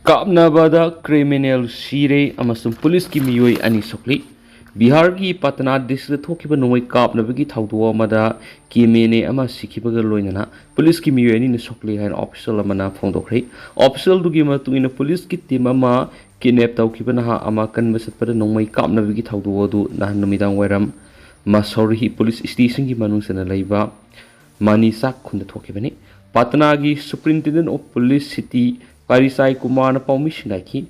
Kapnabada criminal Sire amasung police ki Miyoi ani Sokle Bihar ki Patna district thokiba nomai kapnabagi thawdo amada kimene ama sikibaga loinana police ki Miyoi ani Sokle hain official amana phongdokhrei official dugi matungina police ki team ama kidnap tawkiba naha ama kanbasatpada nomai kapnabagi thawdo adu nahan numidang wairam Masori police station ki manungsana leiba Manisak khunda thokibani Patna gi superintendent of police city Parisai Kumar Paumishingai ki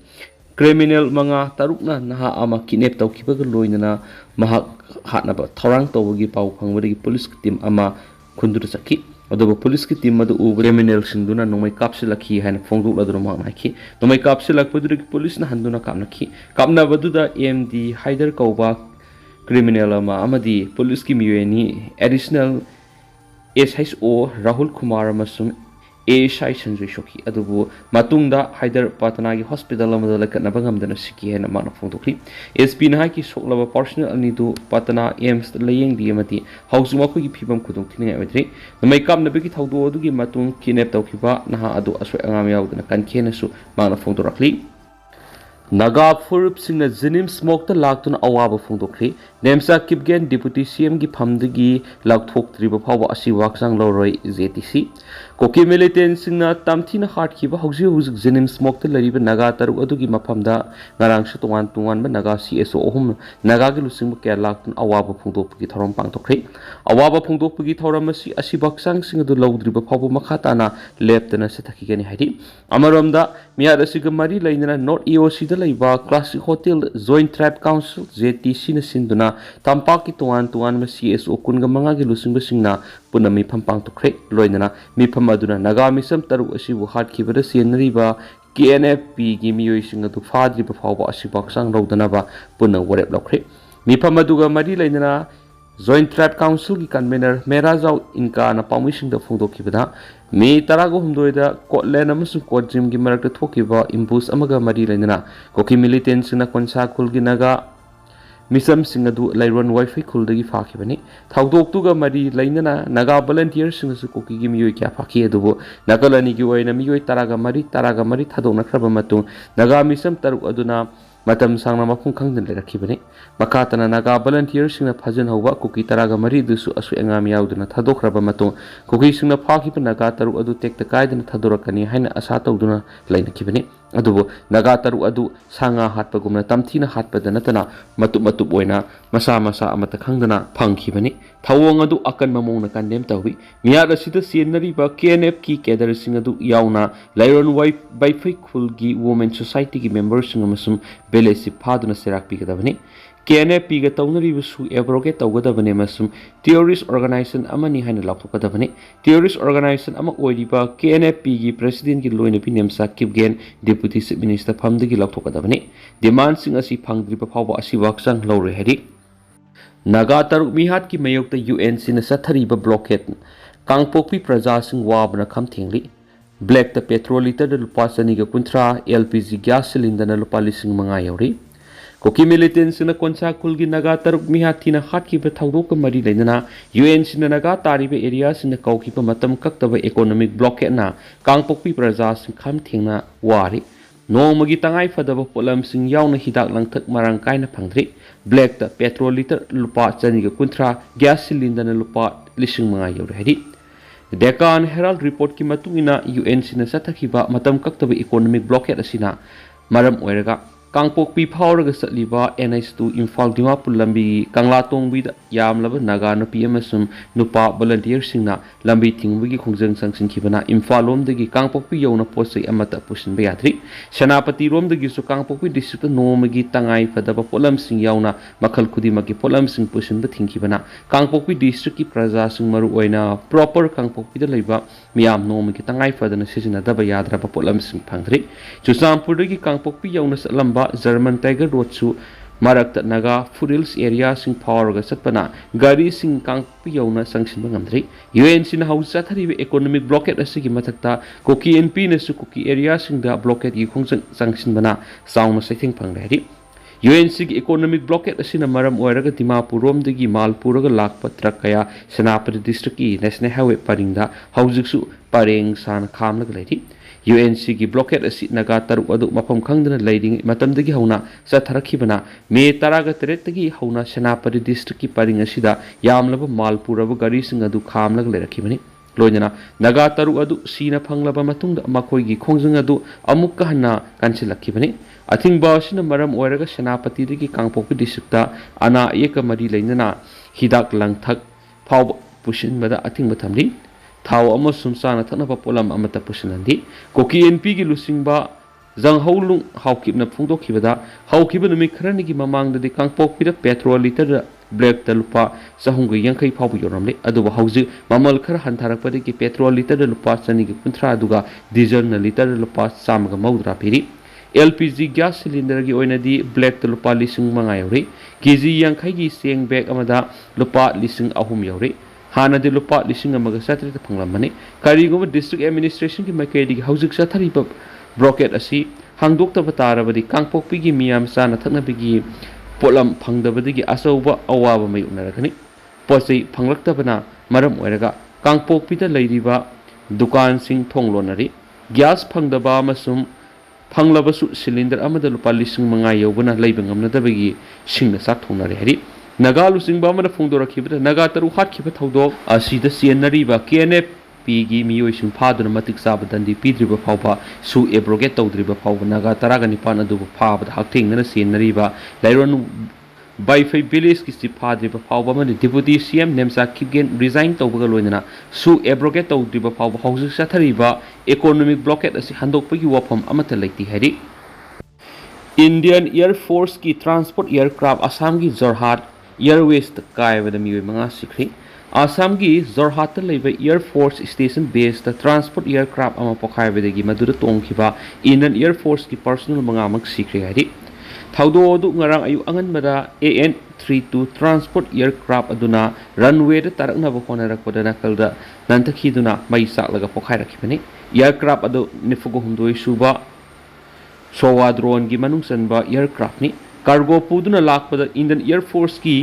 criminal manga tarukna naha ama kidnap tawkibaga loinana mahak hatnaba thorang tawgi pau phangwadi police team ama khundur sakhi adoba police ki team madu u criminal sinduna nomai kapsilakhi haina phongdu ladru ma maiki nomai kapsilakpadu ki police na handuna kamnakhi kapna baduda AMD Haider Kauba criminal ama amadi police ki Miyoi additional SHO Rahul Kumar amasung ASI Sanjay Shoki adubu matungda Haider Patna ki hospital amada lakatnaba ngamdana siki hena mana phongdokri SP na ki soklaba personal anidu Patna AIMS layeng di amati hausuma ko ki phibam khudong thini aidri namai kamna be ki thawdo adu ki matung kidnap tawkiba naha adu asoi angam yaudana kankhena su mana phongdorakli Naga Phurup singna zinim smoke ta laktuna awaba phongdokri Nemcha Kipgen deputy CM gi phamdagi lakthok triba phawa asi waksang loroi ZTC Koki militant singna tamthina heart kiba hauji hauji zinim smoke ta lariba naga taru adugi maphamda ngarang se tongan tongan ba naga CSO ohum naga gi lusing ba kya laktun awaba phongdokgi thorom pangtokri awaba phongdokgi thoram asi waksang sing adu lawdriba phawa makhatana leptana se thakigani haidi amaramda miyar asiga mari lainana not EOC da laiba classic hotel joint tribe council JTC na sinduna tampaki tuan tuan ma CSO kunga manga gi lusing ba singna puna mi phampang to kre loinana mi pham aduna naga misam taru asi bu hat khibada senari ba KNFP gi Miyoi singa du fadri ba phawba asi baksang rodana ba puna warep lokre mi pham aduga mari lainana Joint Tribe Council ki convener Merazau Inka na permission da phongdo kibada me tarago humdoida Kotlen amasung Kotjim gi marakta thokiba impulse amaga mari lainana koki militants na konsa khulgi naga misam singadu lairon wifi khuldagi phakibani thawdok tuga mari lainana naga volunteers singasu koki gi Miyoi kya phaki adubo nakalani gi oina Miyoi taraga mari thadona khraba matu naga misam taruk aduna matam sangna mapung khangdan lerakibani makatana naga volunteers singna phajan hawba kuki taraga mari dusu asu engam yauduna thadokraba matung kuki singna phakiba naga taru adu tekta kaidana thadorakani haina asa tawduna lainakibani adubo naga taru adu sanga hatpa gumna tamthina hatpa danatana matup oina masa amata khangdana phangkhibani thawong adu akan mamongna kandem tawbi miyar asida senari ba KNF ki kedar sing adu yauna lairon wifi khulgi women society ki members sing amasum belesi phaduna serak pikadabani KNF ga tawnari bisu abrogate tawgadabani masum terrorist organization amani haina lakhokadabani terrorist organization ama oiriba KNF gi president gi loina pi Nemcha Kipgen deputy chief minister phamdagi lakhokadabani demand sing asi phangdriba phawba asi waksang lawre heri Naga taruk mihat ki mayokta UN sina sathariba blockade kangpokpi praja sing wabna khamthengli black ta petrol liter da lupa sani ga kuntra LPG gas cylinder na lupa lising mga yauri koki militants na konsa kulgi naga taruk mihat tina hat ki ba thawdo ka mari lainana UN sina naga tariba area sina kauki pa matam kaktaba economic blockade na kangpokpi praja sing khamthengna wari Nomagi tangai fadaba polam sing yauna hidak langthak marang kaina phangdri black ta petrol liter lupa chani ga kuntra gas cylinder na lupa lising mga yauri hadi Deccan Herald report ki matungina UN sina sathakhiba matam kaktaba economic blockade asina maram oiraga kangpokpi phawraga satliba NH2 Imphal Dimapur lambi kanglatongbi da yamlaba naga nupi amasum nupa volunteer singna lambi thingbugi khongjang sangsinkhibana Imphal lomdagi kangpokpi yona posai amata pusinba yadri Senapati romdagi su kangpokpi district nomagi tangai fadaba polam sing yauna makhal khudimaki polam sing pusinba thingkhibana kangpokpi district ki praja sing maru oina proper kangpokpi da leiba miyam nomagi tangai fadana sijina daba yadraba polam sing phangdri Chusampur dagi kangpokpi yauna salamba German Tiger Road su Marakta Naga Furils area sing power ga satpana gari sing kangpi yauna sangsinba ngamdri UN sin hausa tharibe economic blockade asigi mathakta koki NP na su koki area sing da blockade gi khongjang sangsinbana sauna saithing phangrari UN sig economic blockade asina maram oiraga Dimapur romdagi Malpuraga lakpa truck kaya Senapati district ki national highway paringda haujiksu pareng san khamlaga laiti UNC की blockade असी नगा तरुक अदु मफम खंगदना larynx मतमदगी हौना चथरखिबना मे 13 हौना सेनापति district की purring असिदा यामलब मालपुरब गाड़ी सिंग अदु खामलग लेरखिबनी लोइना नगा तरुक अदु सीना फंगलब मतुंग मखोइगी खोंजंग अदु अमुक हन्ना कांसिलखिबनी अथिंगबा असिना मरम ओइरगा सेनापति दगी कांगपोक डिस्ट्रिक्ट अना एक मरी लैनना हिदाक लंगथक फाव पुसिनबदा अथिंग थमली थाव अमसुम चाना थनबा पोलम अमता पुसिनंदी कोकी एनपी की लुसिंगबा जंगहौलुंग हाउकिबना फुंदोखिबदा हाउकिब नुमि खरनिगी ममांगददी कांगपोकपिदा पेट्रोल लीटर ब्लैक लुपा चहुंग यांखै फाव योरमले अदुबा हौजि ममल खर हंथारकपदगी पेट्रोल लीटर लुपा चनिगी कुंथ्रा अदुगा डीजल न लीटर लुपा चामगा मौद्रा पिरी LPG गैस सिलिंडर की ओइनदी ब्लैक लुपा लिसिंग मंगा यौरी केजी यांखैगी सेंग बैग अमदा लुपा लिसिंग अहुम यौरी हानदि लुपा लिसिंग अमगा सत्रित फंगलमने करिगुम डिस्ट्रिक्ट एडमिनिस्ट्रेशन की मैकेडी हौजिक सथरिब ब्रोकेट असी हांगदोक्तब तारबदी कांगपोकपिगी मियाम चाना थकनबिगी पोलम फंगदबदगी असौबा अवाब मै उनरगनी पोचै फंगलक्तबना मरम ओइरगा कांगपोकपिदा लैरिबा दुकान सिंग थोंगलोनरी गैस फंगदबा मसुम फंगलबसु सिलिंडर अमदा लुपा लिसिंग मंगा यौबना lab ngamnadabagi singna sak thonare hari naga lusingba amada phongdorakhiba naga taru hatkiba thodok asida sienariba KNP gi miyoi sing phaduna matik saba dandi pidriba phawba su abrogate tawdriba phawba naga taraga nipan adu phawba hakthengna sienariba lairon Baifai village की सिफाद्री फाव deputy CM Nemcha Kipgen resign तौबगा लोइना सु abrogate तौद्रीब फाव हौजिक सथरीबा इकोनॉमिक ब्लॉकेट असि हंदोकपगी वफम अमत लैति हैरी इंडियन एयर फोर्स की ट्रांसपोर्ट एयरक्राफ्ट असम की जोरहाट एयरवेज कायबद मियोय मंगा सिखरी असम की जोरहाट लैब air force station base transport aircraft अमा पोखायबदगी मदुद तोंखिबा इंडियन एयर फोर्स की पर्सनल मंगा मक सिखरी हैरी थाउदो अदु ngarang ayu anganbada AN32 transport aircraft aduna runway da taraknaba honarakpada nakalda nantakhiduna mai saklaga pokhairakibani aircraft adu nifugo humdoi suba sowa drone gi manung sanba aircraft ni cargo puduna lakpada Indian Air Force ki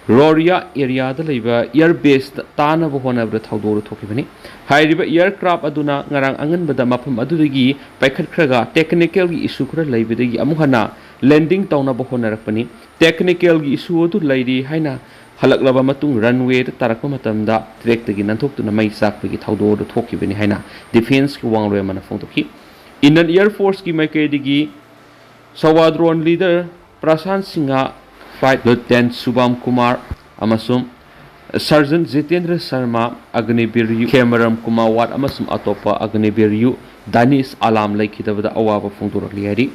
Roria area da leiba air base tana bo honabra thaudo thokibani hairiba aircraft aduna ngarang anganbada mafam adudagi paikhatkhraga technical gi issue khra leibidagi amuhana landing tauna bo honarakpani technical gi issue adu leiri haina halaklaba matung runway da tarakpa matamda track tagi nanthokuna mai sakpagi thaudo thokibani haina defense ki wangloi mana phongtoki Indian Air Force ki maikaidigi sawadron leader Prashant Singha Flight Lieutenant Subham Kumar amasum Sergeant Jitendra Sharma Agnibiryu Cameron Kumawat amasum atopa Agnibiryu Danis Alam laikidabada awaba phongdorakli hari